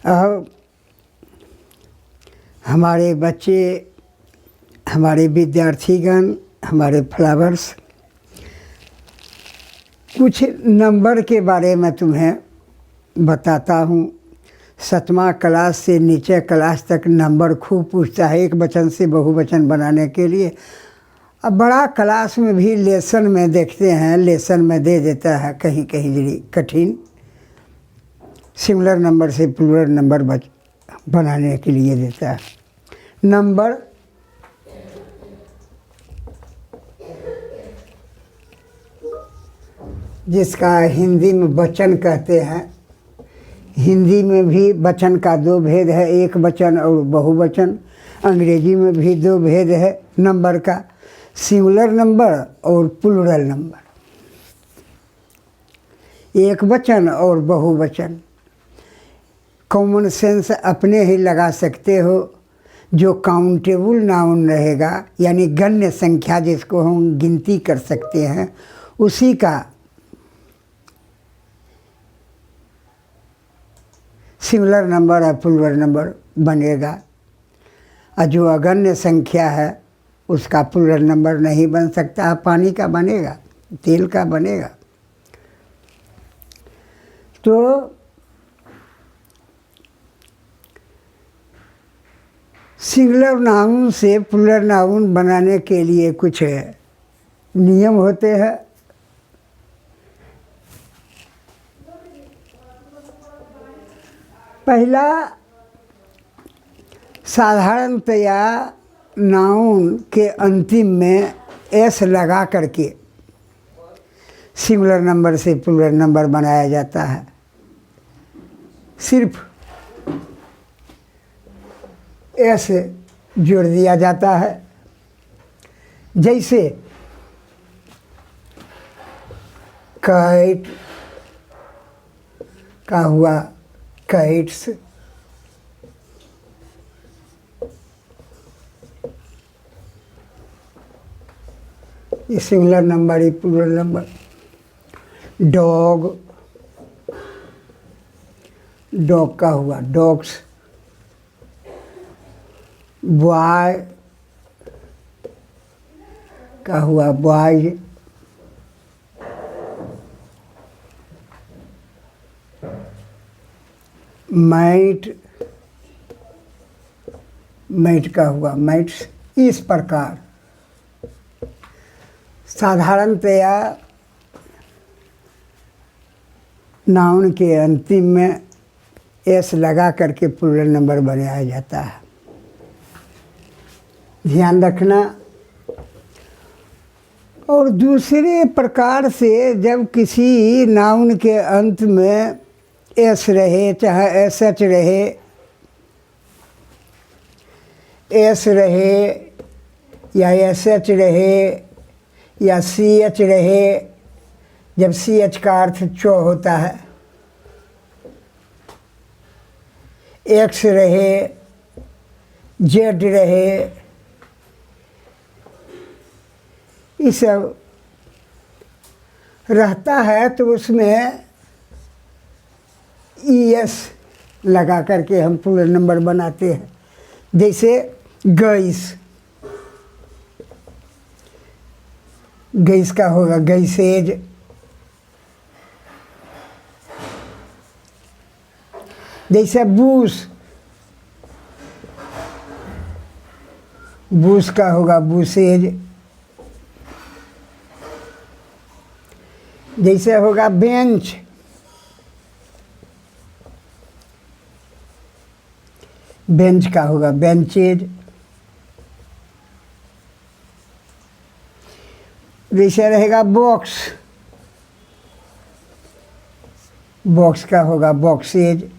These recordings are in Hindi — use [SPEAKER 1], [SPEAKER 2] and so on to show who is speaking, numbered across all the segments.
[SPEAKER 1] अब हमारे बच्चे, हमारे विद्यार्थीगण, हमारे फ्लावर्स, कुछ नंबर के बारे में तुम्हें बताता हूँ। 7वां क्लास से नीचे क्लास तक नंबर खूब पूछता है एक वचन से बहुवचन बनाने के लिए। अब बड़ा क्लास में भी लेसन में देखते हैं, लेसन में दे देता है कहीं कहीं जरी कठिन सिंगुलर नंबर से प्लूरल नंबर बनाने के लिए देता है। नंबर जिसका हिंदी में वचन कहते हैं। हिंदी में भी वचन का दो भेद है, एक वचन और बहुवचन। अंग्रेजी में भी दो भेद है नंबर का, सिंगुलर नंबर और प्लूरल नंबर। एक वचन और बहुवचन कॉमन सेंस अपने ही लगा सकते हो। जो काउंटेबल नाउन रहेगा यानी गण्य संख्या जिसको हम गिनती कर सकते हैं, उसी का सिंगुलर नंबर और प्लूरल नंबर बनेगा। और जो अगण्य संख्या है उसका प्लूरल नंबर नहीं बन सकता। पानी का बनेगा, तेल का बनेगा। तो सिंगुलर नाउन से प्लूरल नाउन बनाने के लिए कुछ नियम होते हैं। पहला, साधारणतया नाउन के अंतिम में एस लगा करके सिंगुलर नंबर से प्लूरल नंबर बनाया जाता है। सिर्फ एस जोड़ दिया जाता है। जैसे काइट का हुआ काइट्स, ये सिंगुलर नंबर ही प्लूरल नंबर। डॉग, डॉग का हुआ डॉग्स। बॉय का हुआ बॉयज। मैट, मैट का हुआ मैट्स। इस प्रकार साधारणतया नाउन के अंतिम में एस लगा करके प्लूरल नंबर बनाया जाता है। ध्यान रखना। और दूसरे प्रकार से जब किसी नाउन के अंत में एस रहे, चाहे एस एच रहे, एस रहे या एस एच रहे या सी एच रहे, जब सी एच का अर्थ चो होता है, एक्स रहे, जेड रहे, ये सब रहता है तो उसमें ई एस लगा करके हम प्लूरल नंबर बनाते हैं। जैसे गैस, गैस का होगा गैसेज। जैसे बूस, बूस का होगा बूसेज। जैसे होगा बेंच, बेंच का होगा बेंचेज। जैसे रहेगा बॉक्स, बॉक्स का होगा बॉक्सेज।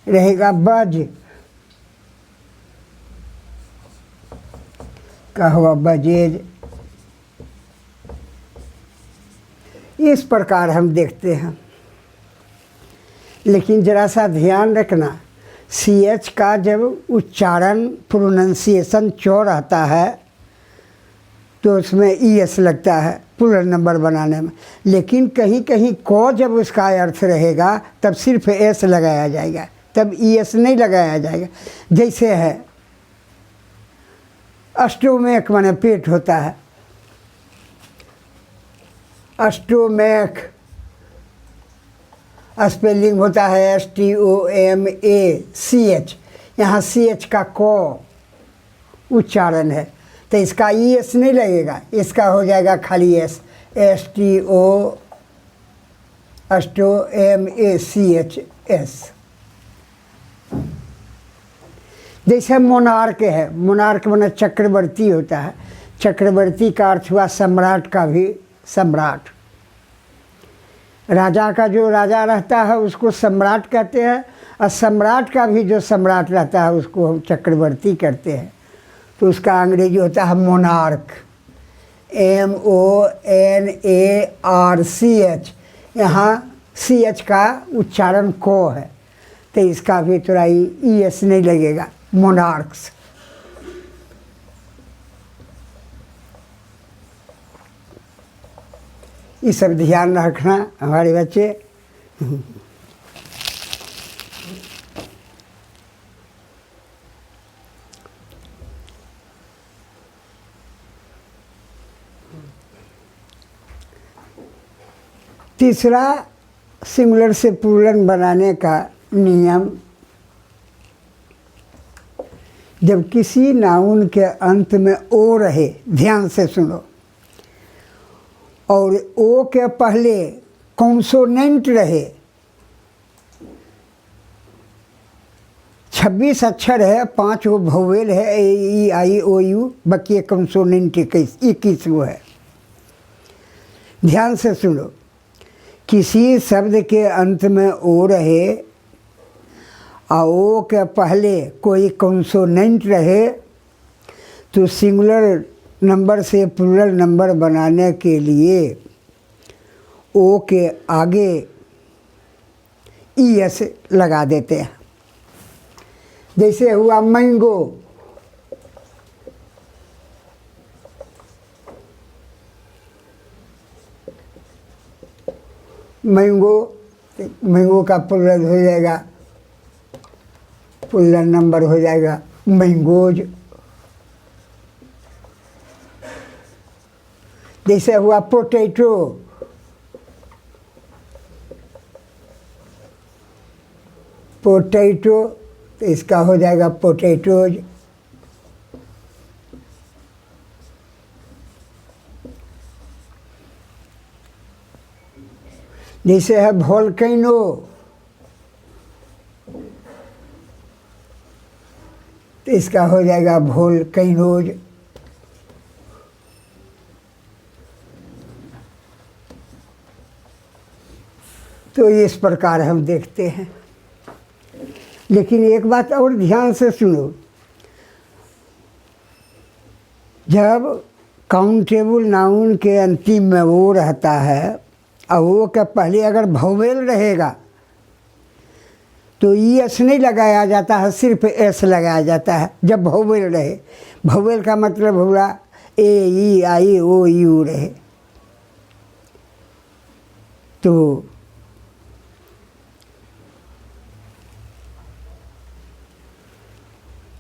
[SPEAKER 1] रहेगा बज का होगा बजेज। इस प्रकार हम देखते हैं। लेकिन ज़रा सा ध्यान रखना, सी एच का जब उच्चारण प्रोनंसिएशन चौ रहता है तो उसमें ई एस लगता है। प्लूरल नंबर बनाने में। लेकिन कहीं कहीं को जब उसका अर्थ रहेगा तब सिर्फ एस लगाया जाएगा, तब ई एस नहीं लगाया जाएगा। जैसे है स्टोमैक माने पेट होता है, स्टोमैक स्पेलिंग होता है STOMACH, यहाँ CH का को उच्चारण है तो इसका ई एस नहीं लगेगा, इसका हो जाएगा खाली एस, STOMACHS। जैसे मोनार्क है, मोनार्क माने चक्रवर्ती होता है, चक्रवर्ती का अर्थ हुआ सम्राट का भी सम्राट। राजा का जो राजा रहता है उसको सम्राट कहते हैं, और सम्राट का भी जो सम्राट रहता है उसको हम चक्रवर्ती कहते हैं। तो उसका अंग्रेजी होता है मोनार्क, MONARCH, यहाँ CH का उच्चारण को है तो इसका भी थोड़ा ई एस नहीं लगेगा, मोनार्क्स। ये सब ध्यान रखना हमारे बच्चे। तीसरा सिंगुलर से प्लूरल बनाने का नियम, जब किसी नाउन के अंत में ओ रहे, ध्यान से सुनो, और ओ के पहले कॉन्सोनेंट रहे, 26 अक्षर है, 5 वो वोवेल है, AEIOU, बाकी कॉन्सोनेंट 21 वो है। ध्यान से सुनो, किसी शब्द के अंत में ओ रहे और ओ के पहले कोई कॉन्सोनेंट रहे तो सिंगुलर नंबर से प्लूरल नंबर बनाने के लिए ओ के आगे ई एस लगा देते हैं। जैसे हुआ मैंगो, मैंगो, मैंगो का प्लूरल हो जाएगा, प्लूरल नंबर हो जाएगा मैंगोज। जैसे हुआ पोटैटो, पोटैटो तो इसका हो जाएगा पोटैटोज। जैसे है वोल्केनो, तो इसका हो जाएगा वोल्केनोज। तो इस प्रकार हम देखते हैं। लेकिन एक बात और ध्यान से सुनो, जब काउंटेबल नाउन के अंतिम में वो रहता है और वो के पहले अगर वोवेल रहेगा तो ई एस नहीं लगाया जाता है, सिर्फ एस लगाया जाता है जब वोवेल रहे। वोवेल का मतलब हुआ AEIOU रहे।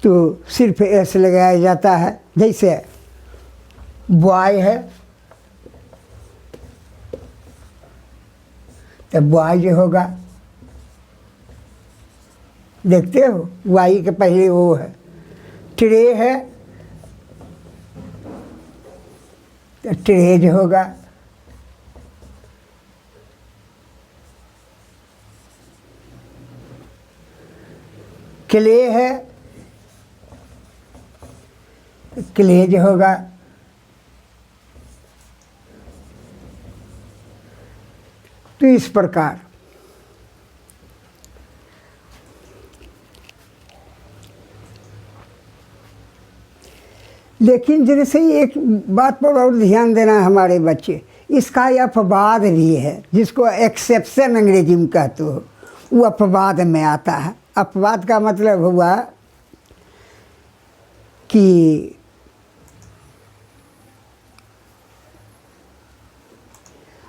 [SPEAKER 1] तो सिर्फ एस लगाया जाता है। जैसे बॉय है तो बॉयज होगा, देखते हो वाई के पहले वो है। ट्रे है तो ट्रेज होगा। क्ले है तो क्लेज होगा। तो इस प्रकार लेकिन जैसे ही एक बात पर और ध्यान देना हमारे बच्चे, इसका अपवाद भी है जिसको एक्सेप्शन अंग्रेजी में कहते हो, वो अपवाद में आता है। अपवाद का मतलब हुआ कि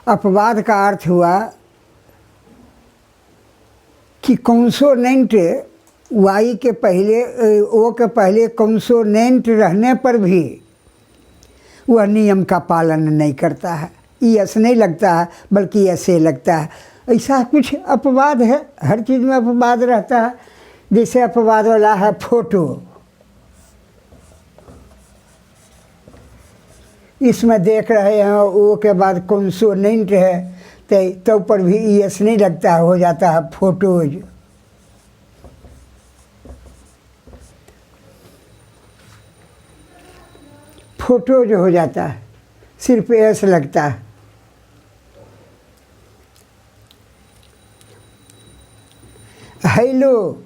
[SPEAKER 1] अपवाद का अर्थ हुआ कि कॉन्सोनेंट वाई के पहले ओ के पहले कॉन्सोनेंट रहने पर भी वह नियम का पालन नहीं करता है, यस नहीं लगता है बल्कि ऐसे लगता है। ऐसा कुछ अपवाद है, हर चीज़ में अपवाद रहता है। जैसे अपवाद वाला है फोटो, इसमें देख रहे हैं ओ के बाद कॉन्सोनेंट है तो पर भी यस नहीं लगता, हो जाता है फोटोज। फोटोज हो जाता है, सिर्फ एस लगता है। हेलो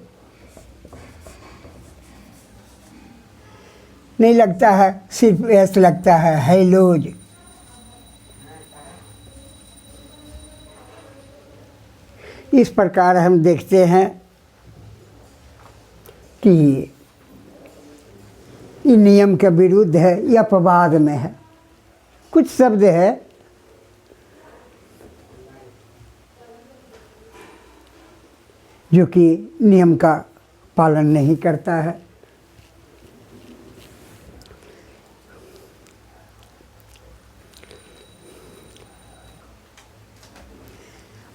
[SPEAKER 1] नहीं लगता है, सिर्फ एस लगता है, हेलोज। इस प्रकार हम देखते हैं कि ये नियम के विरुद्ध है या अपवाद में है। कुछ शब्द है जो कि नियम का पालन नहीं करता है।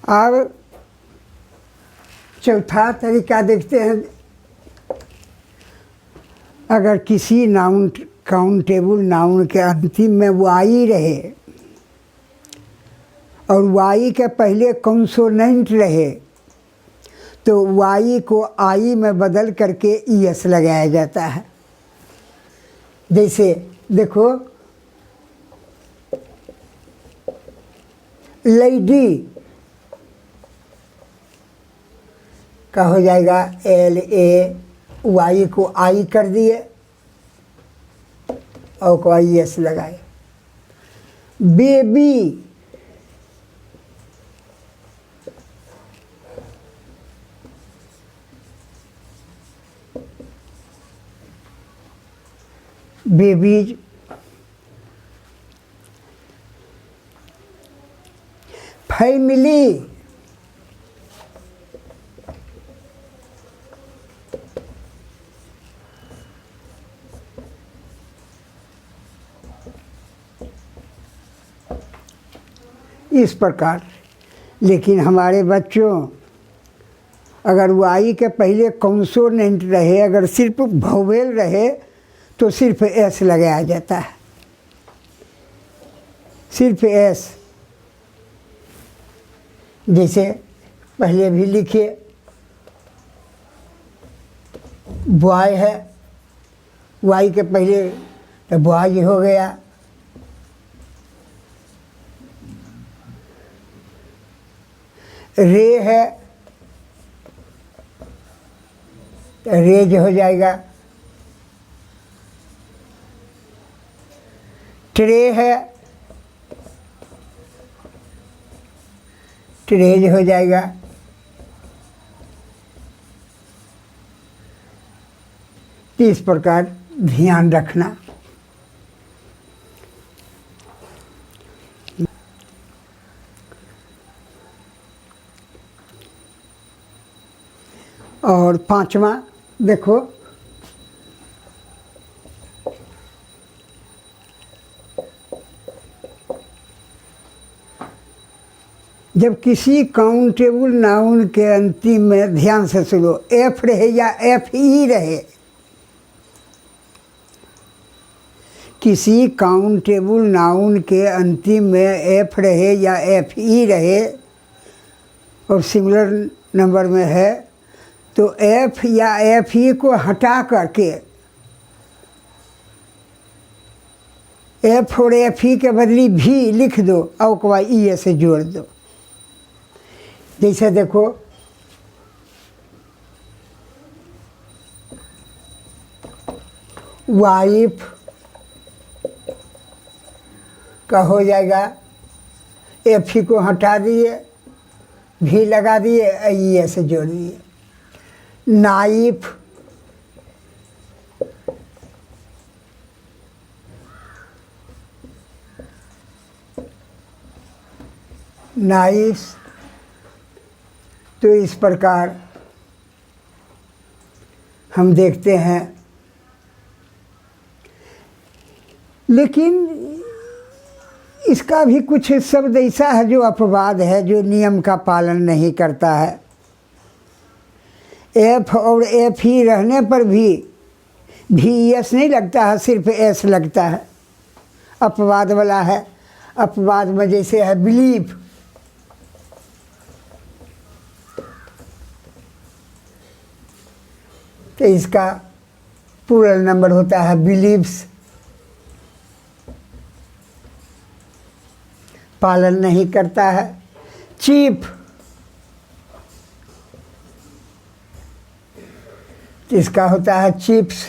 [SPEAKER 1] अब चौथा तरीका देखते हैं। अगर किसी नाउन काउंटेबल नाउन के अंतिम में वाई रहे और वाई के पहले कॉन्सोनेंट रहे तो वाई को आई में बदल करके ईएस लगाया जाता है। जैसे देखो, लेडी का हो जाएगा एल ए, वाई को आई कर दिए और को आई एस लगाए। बेबी बेबीज, फैमिली इस प्रकार। लेकिन हमारे बच्चों, अगर वाई के पहले कॉन्सोनेंट रहे, अगर सिर्फ वोवेल रहे तो सिर्फ एस लगाया जाता है, सिर्फ एस। जैसे पहले भी लिखे, बॉय है, वाई के पहले तो बॉय हो गया। रे है तो रेज हो जाएगा। ट्रे है, ट्रेज हो जाएगा। इस प्रकार ध्यान रखना। और पांचवा देखो, जब किसी काउंटेबल नाउन के अंतिम में, ध्यान से सुनो, एफ रहे या एफ ई रहे, किसी काउंटेबल नाउन के अंतिम में एफ रहे या एफ ई रहे और सिंगुलर नंबर में है तो एफ या एफ ई को हटा करके एफ और एफ ई के बदली भी लिख दो और को ई से जोड़ दो। जैसे देखो, वाइफ का हो जाएगा, एफ ई को हटा दिए, भी लगा दिए, ई से जोड़ दिए। Knife, nice. तो इस प्रकार हम देखते हैं, लेकिन इसका भी कुछ शब्द ऐसा है जो अपवाद है, जो नियम का पालन नहीं करता है। एफ और एफ ही रहने पर भी एस नहीं लगता है, सिर्फ एस लगता है, अपवाद वाला है। अपवाद में जैसे है बिलीव, तो इसका प्लूरल नंबर होता है बिलीव्स। पालन नहीं करता है। चीप, इसका होता है चिप्स।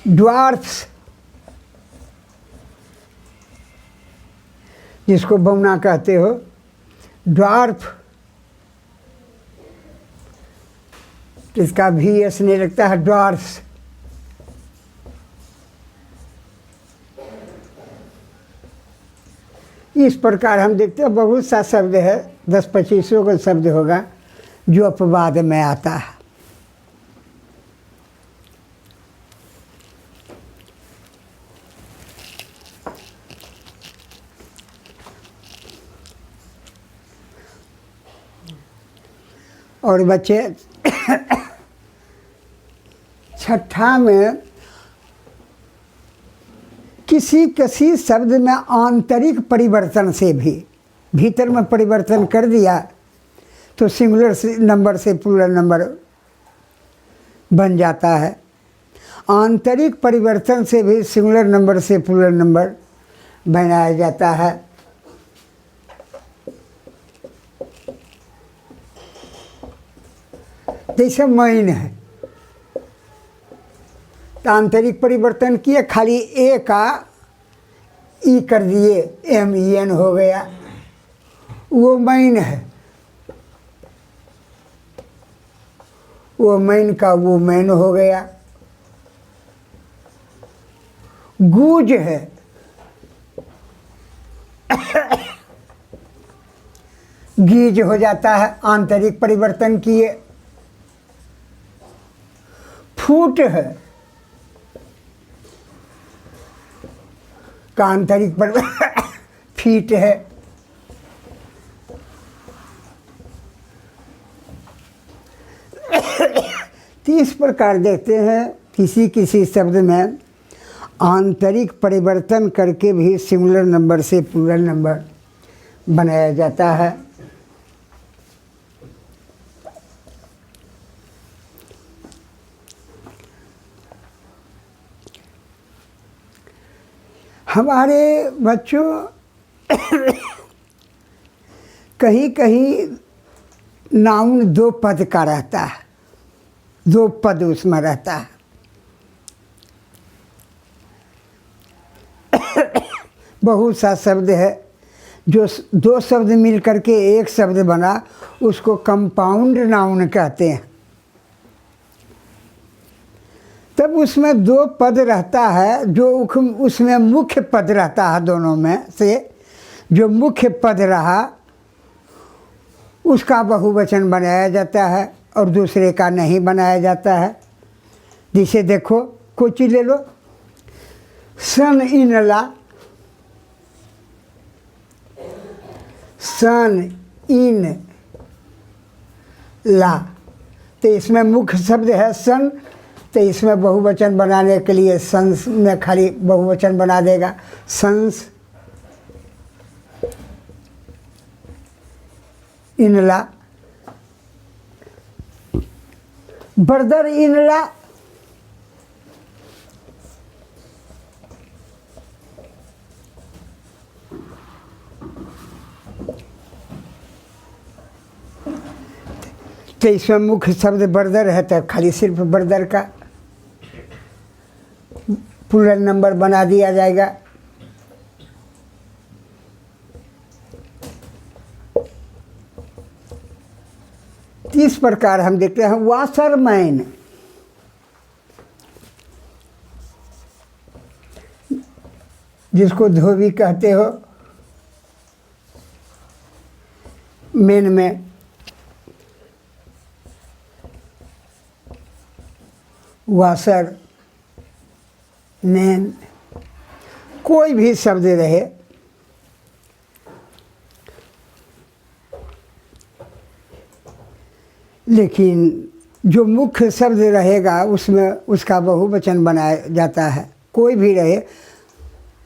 [SPEAKER 1] ड्वार्फ्स, जिसको बौना कहते हो, ड्वार्फ, इसका भी एस नहीं लगता है, ड्वार्फ्स। इस प्रकार हम देखते हैं बहुत सा शब्द है, 10-25 का शब्द होगा जो अपवाद में आता है। और बच्चे छठा में किसी शब्द में आंतरिक परिवर्तन से भी, भीतर में परिवर्तन कर दिया तो सिंगुलर नंबर से प्लूरल नंबर बन जाता है। आंतरिक परिवर्तन से भी सिंगुलर नंबर से प्लूरल नंबर बनाया जाता है। जैसे मैन है, तो आंतरिक परिवर्तन किए, खाली ए का ई कर दिए, MEN हो गया, वो मैन है। वो मैन का वो मैन हो गया। गूज है, गीज हो जाता है, आंतरिक परिवर्तन किए। फूट है, का आंतरिक परिवर्तन फीट है। तो इस प्रकार देखते हैं किसी शब्द में आंतरिक परिवर्तन करके भी सिंगुलर नंबर से प्लूरल नंबर बनाया जाता है। हमारे बच्चों कहीं कहीं नाउन 2 पद का रहता है, 2 पद उसमें रहता है। बहुत सा शब्द है जो 2 शब्द मिल करके एक शब्द बना, उसको कंपाउंड नाउन कहते हैं। तब उसमें 2 पद रहता है, जो उसमें मुख्य पद रहता है। दोनों में से जो मुख्य पद रहा उसका बहुवचन बनाया जाता है और दूसरे का नहीं बनाया जाता है। जिसे देखो, कोई चीज़ ले लो, सन इन ला, सन इन ला, तो इसमें मुख्य शब्द है सन, तो इसमें बहुवचन बनाने के लिए सन्स में खाली बहुवचन बना देगा, सन्स इनला। ब्रदर इनला, तो इसमें मुख्य शब्द ब्रदर है, तो खाली सिर्फ ब्रदर का प्लूरल नंबर बना दिया जाएगा। इस प्रकार हम देखते हैं वाशरमैन, जिसको धोबी कहते हो मेन में, वासर, मेन, कोई भी शब्द रहे, लेकिन जो मुख्य शब्द रहेगा उसमें उसका बहुवचन बनाया जाता है। कोई भी रहे,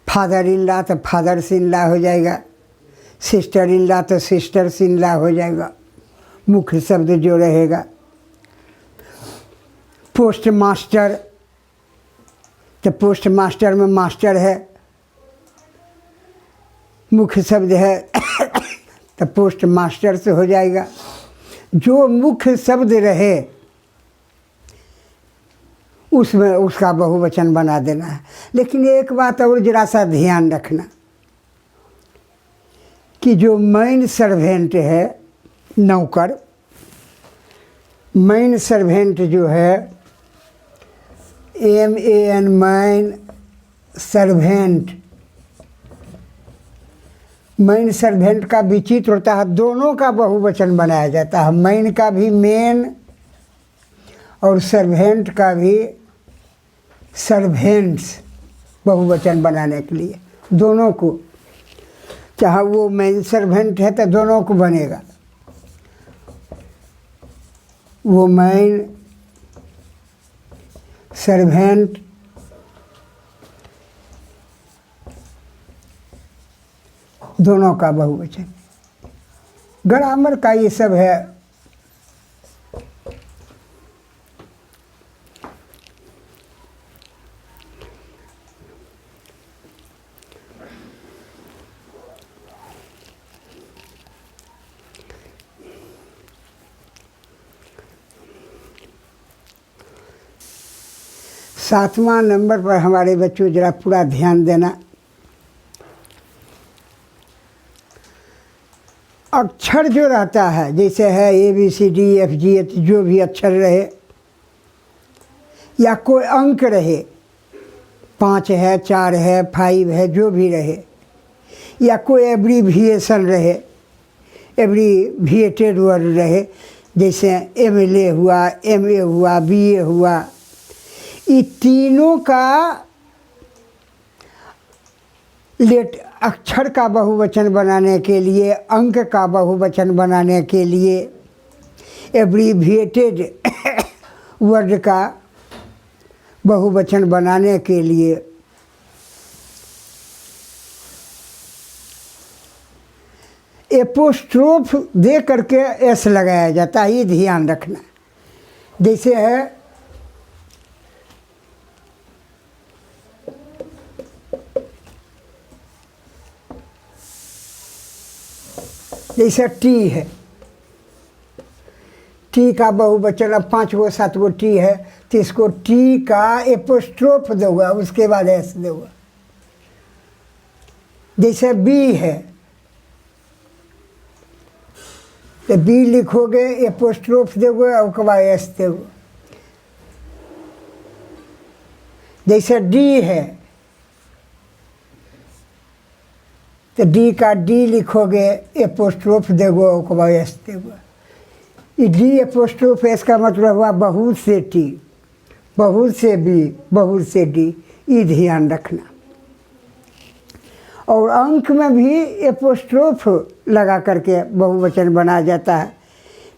[SPEAKER 1] फादर इन लॉ तो फादर्स इन लॉ हो जाएगा, सिस्टर इन लॉ तो सिस्टर्स इन लॉ हो जाएगा, मुख्य शब्द जो रहेगा। पोस्ट मास्टर तो पोस्ट मास्टर में मास्टर है, मुख्य शब्द है तो पोस्ट मास्टर से हो जाएगा। जो मुख्य शब्द रहे उसमें उसका बहुवचन बना देना है। लेकिन एक बात और जरा सा ध्यान रखना कि जो मेन सर्वेंट है, नौकर, मेन सर्वेंट जो है, MAN main servant, main servant का विचित्र होता है, दोनों का बहुवचन बनाया जाता है। मेन का भी मेन और सर्वेंट का भी सर्वेंट्स, बहुवचन बनाने के लिए दोनों को, चाहे वो मेन सर्वेंट है तो दोनों को बनेगा। वो मेन सर्वेंट दोनों का बहुवचन। ग्रामर का ये सब है। सातवां नंबर पर हमारे बच्चों जरा पूरा ध्यान देना। अक्षर जो रहता है, जैसे है ABCDEFG, जो भी अक्षर रहे या कोई अंक रहे, 5 है, 4 है, 5 है, जो भी रहे, या कोई एब्रीविएशन रहे, एब्रीविएटेड वर्ड रहे, जैसे MLA हुआ, MA हुआ, BA हुआ, ये तीनों का अक्षर का बहुवचन बनाने के लिए, अंक का बहुवचन बनाने के लिए, एब्रीविएटेड वर्ड का बहुवचन बनाने के लिए एपोस्ट्रोफ दे करके एस लगाया जाता है। ये ध्यान रखना। जैसे है जैसे टी है, टी का बहुवचन, अब 5 गो 7 गो टी है तो इसको टी का एपोस्ट्रोफ दूंगा, उसके बाद एस दूंगा। जैसे बी है तो बी लिखोगे, एपोस्ट्रोफ दोगे और उसके बाद एस दोगे। जैसे डी है तो डी का डी लिखोगे, एपोस्ट्रोफ देगो उसके बाद एस देगो। ये डी एपोस्ट्रोफ एस का मतलब हुआ बहुत से टी, बहुत से बी, बहुत से डी। ये ध्यान रखना। और अंक में भी एपोस्ट्रोफ लगा करके बहुवचन बनाया जाता है।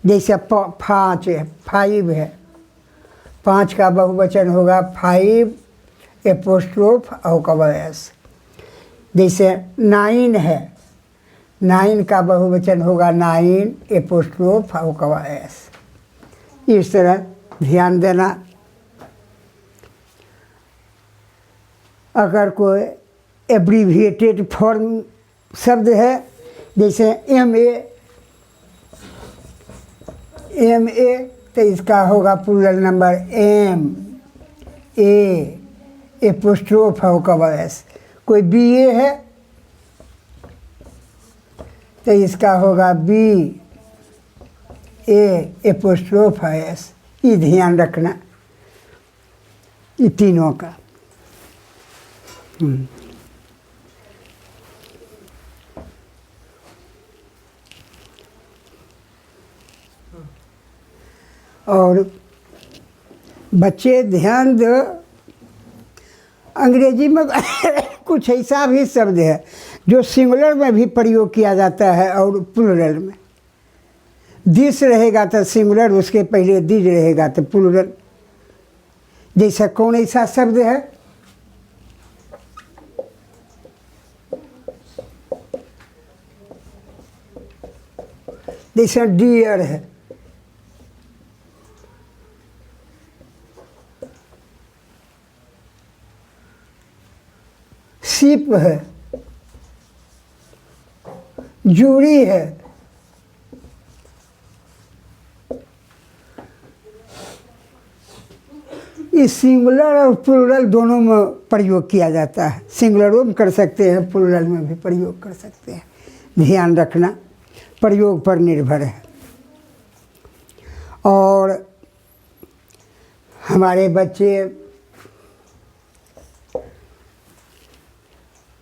[SPEAKER 1] जैसे 5 है, 5 है, 5 का बहुवचन होगा 5 एपोस्ट्रोफ और उसके बाद एस। जैसे 9 है, 9 का बहुवचन होगा 9 एपोस्ट्रोफ और उसके बाद एस। इस तरह ध्यान देना। अगर कोई एब्रीविएटेड फॉर्म शब्द है, जैसे MA तो इसका होगा प्लूरल नंबर MA एपोस्ट्रोफ और उसके बाद एस। कोई BA है तो इसका होगा BA एपोस्ट्रोफ एस। ये ध्यान रखना, ये तीनों का। और बच्चे ध्यान दो, अंग्रेजी में कुछ ऐसा भी शब्द है जो सिंगुलर में भी प्रयोग किया जाता है और प्लूरल में। दिस रहेगा तो सिंगुलर, उसके पहले दिज रहेगा तो प्लूरल। जैसा कौन ऐसा शब्द है? जैसा डियर है, शिप है, जूरी है, इस सिंगुलर और प्लूरल दोनों में प्रयोग किया जाता है। सिंगुलरों में कर सकते हैं, प्लूरल में भी प्रयोग कर सकते हैं। ध्यान रखना, प्रयोग पर निर्भर है। और हमारे बच्चे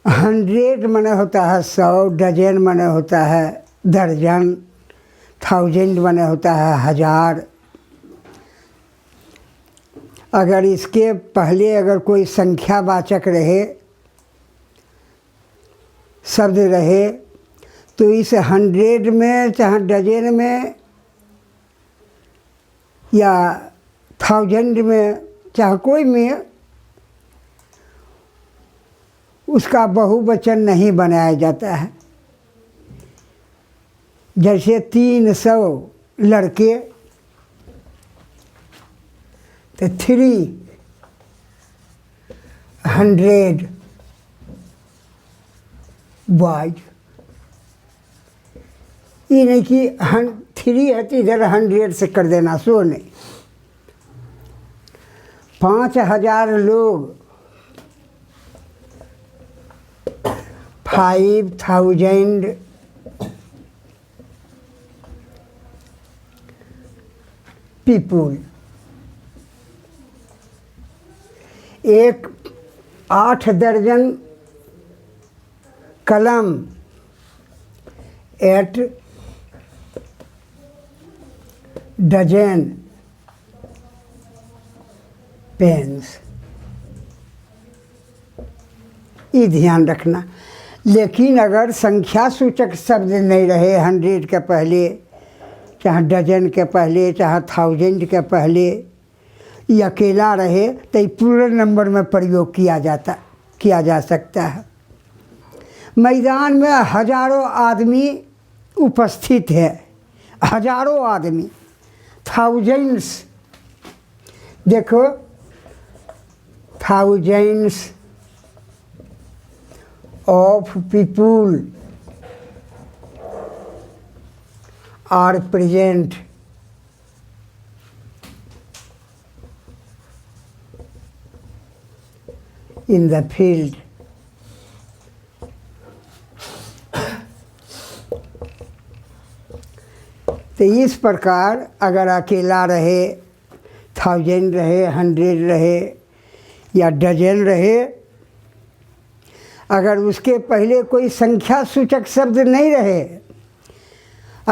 [SPEAKER 1] 100 माने होता है 100, डजन माने होता है दर्जन, 1000 माने होता है 1000। अगर इसके पहले अगर कोई संख्यावाचक रहे, शब्द रहे, तो इस 100 में चाहे डजन में या 1000 में चाहे कोई में उसका बहुवचन नहीं बनाया जाता है। जैसे 300 लड़के तो 300 बॉयज। ये नहीं कि 3 है तो इधर 100 से कर देना, सो नहीं। 5000 लोग, 5000 पीपुल। 8 दर्जन कलम, 8 डजन पेन्स। ये ध्यान रखना। लेकिन अगर संख्या सूचक शब्द नहीं रहे 100 के पहले, चाहे डजन के पहले, चाहे 1000 के पहले, ये अकेला रहे तो ये प्लूरल नंबर में प्रयोग किया जा सकता है। मैदान में हजारों आदमी उपस्थित है, हजारों आदमी, थाउजेंड्स। देखो, thousands of people are present in the field। तो इस प्रकार अगर अकेला रहे, 1000 रहे, 100 रहे या डजन रहे, अगर उसके पहले कोई संख्या सूचक शब्द नहीं रहे,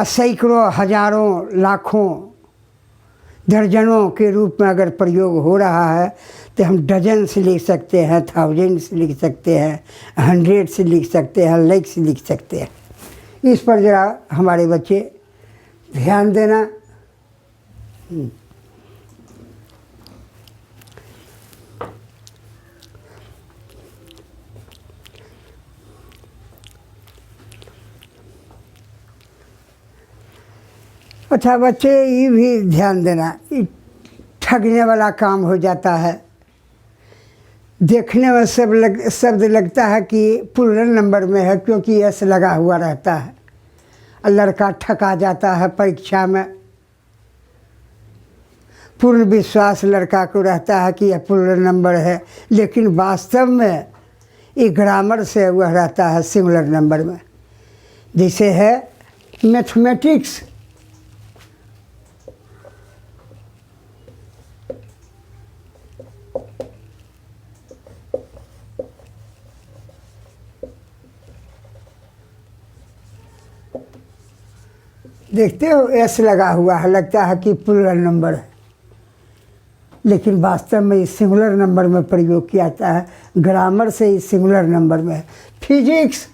[SPEAKER 1] सैकड़ों, हजारों, लाखों, दर्जनों के रूप में अगर प्रयोग हो रहा है, तो हम डजन से लिख सकते हैं, 1000 से लिख सकते हैं, 100 से लिख सकते हैं, लाख से लिख सकते हैं। इस पर ज़रा हमारे बच्चे ध्यान देना। अच्छा बच्चे, ये भी ध्यान देना, ये ठगने वाला काम हो जाता है। देखने में शब्द लगता है कि प्लूरल नंबर में है, क्योंकि एस लगा हुआ रहता है। लड़का ठगा जाता है परीक्षा में। पूर्ण विश्वास लड़का को रहता है कि यह प्लूरल नंबर है, लेकिन वास्तव में ये ग्रामर से वह रहता है सिंगुलर नंबर में। जैसे है मैथमेटिक्स, देखते हो एस लगा हुआ है, लगता है कि प्लूरल नंबर है, लेकिन वास्तव में इस सिंगुलर नंबर में प्रयोग किया जाता है। ग्रामर से इस सिंगुलर नंबर में है। फिजिक्स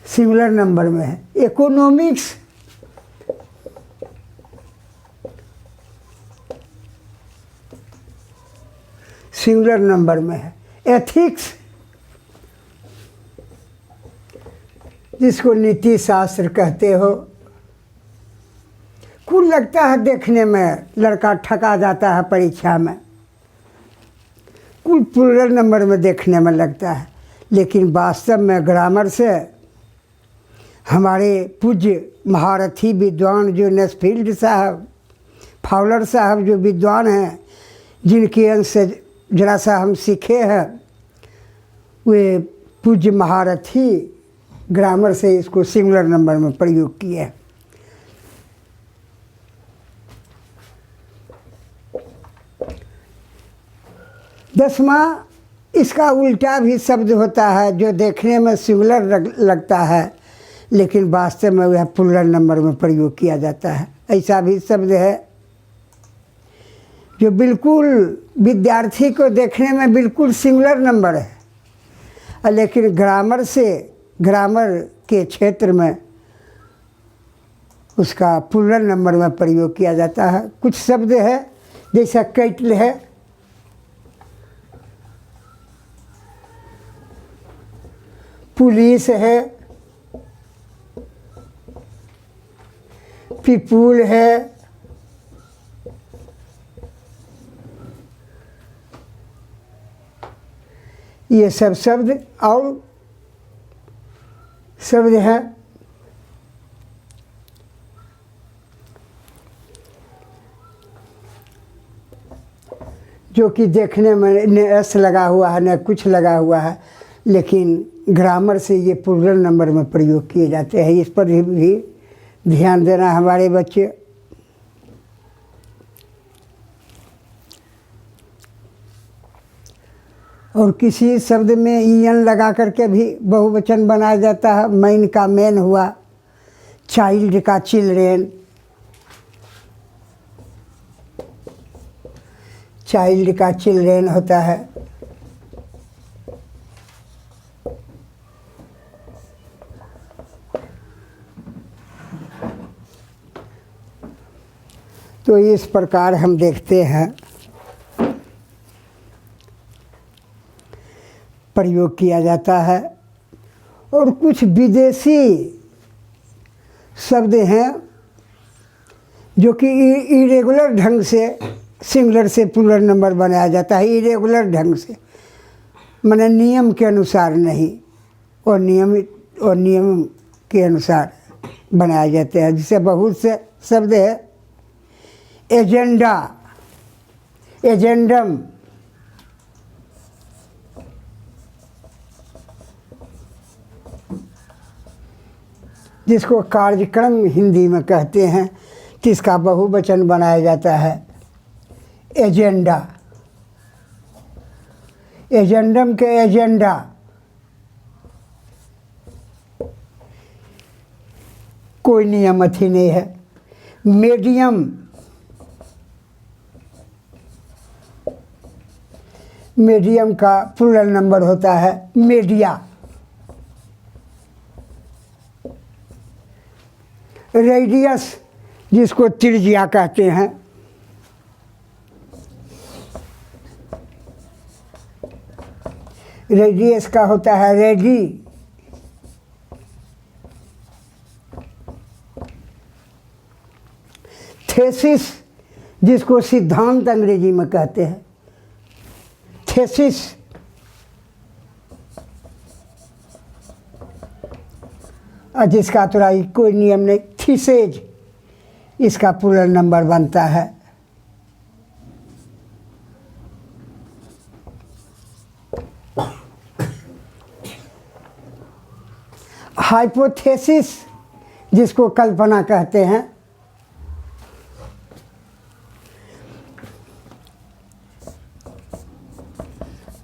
[SPEAKER 1] सिंगुलर नंबर में है। इकोनॉमिक्स सिंगुलर नंबर में है। एथिक्स जिसको नीति शास्त्र कहते हो, कुल लगता है देखने में लड़का ठगा जाता है परीक्षा में, कुल प्लूरल नंबर में देखने में लगता है, लेकिन वास्तव में ग्रामर से हमारे पूज्य महारथी विद्वान जो नेस्फील्ड साहब, फाउलर साहब जो विद्वान हैं, जिनके अंश से जरा सा हम सीखे हैं, वे पूज्य महारथी ग्रामर से इसको सिंगुलर नंबर में प्रयोग किए हैं। दसवां, इसका उल्टा भी शब्द होता है जो देखने में सिंगुलर लगता है, लेकिन वास्तव में वह प्लूरल नंबर में प्रयोग किया जाता है। ऐसा भी शब्द है जो बिल्कुल विद्यार्थी को देखने में बिल्कुल सिंगुलर नंबर है, लेकिन ग्रामर के क्षेत्र में उसका प्लूरल नंबर में प्रयोग किया जाता है। कुछ शब्द है जैसा कैटल है, पुलिस है, पीपुल है, ये सब शब्द और शब्द हैं। जो कि देखने में न एस लगा हुआ है न कुछ लगा हुआ है, लेकिन ग्रामर से ये प्लूरल नंबर में प्रयोग किए जाते हैं। इस पर भी ध्यान देना हमारे बच्चे। और किसी शब्द में ईएन लगा करके भी बहुवचन बनाया जाता है। मैन का मैन हुआ, चाइल्ड का चिल्ड्रेन, चाइल्ड का चिल्ड्रेन होता है। तो इस प्रकार हम देखते हैं प्रयोग किया जाता है। और कुछ विदेशी शब्द हैं जो कि इरेगुलर ढंग से सिंगुलर से प्लूरल नंबर बनाया जाता है। इरेगुलर ढंग से माने नियम के अनुसार नहीं, और नियम के अनुसार बनाए जाते हैं। जिसे बहुत से शब्द है। एजेंडा, एजेंडम, जिसको कार्यक्रम हिंदी में कहते हैं, जिसका बहुवचन बनाया जाता है एजेंडा। एजेंडम के एजेंडा, कोई नियम अथी नहीं है। मीडियम, मीडियम का प्लूरल नंबर होता है मीडिया। रेडियस, जिसको त्रिज्या कहते हैं, रेडियस का होता है रेडी। थेसिस, जिसको सिद्धांत अंग्रेजी में कहते हैं, थेसिस। और जिसका थोड़ा कोई नियम नहीं, थीसेज, इसका प्लूरल नंबर बनता है। हाइपोथेसिस, जिसको कल्पना कहते हैं।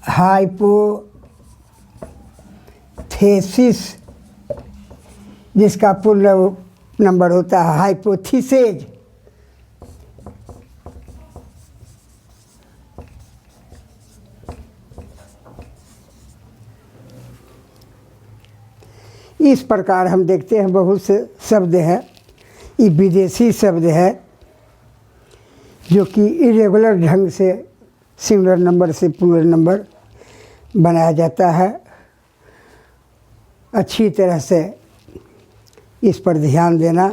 [SPEAKER 1] हाइपोथेसिस हाइपोथेसिस, जिसका पूर्ण नंबर होता है हाइपोथेसिस। इस प्रकार हम देखते हैं बहुत से शब्द हैं, ये विदेशी शब्द है जो कि इरेगुलर ढंग से सिंगुलर नंबर से प्लूरल नंबर बनाया जाता है। अच्छी तरह से इस पर ध्यान देना।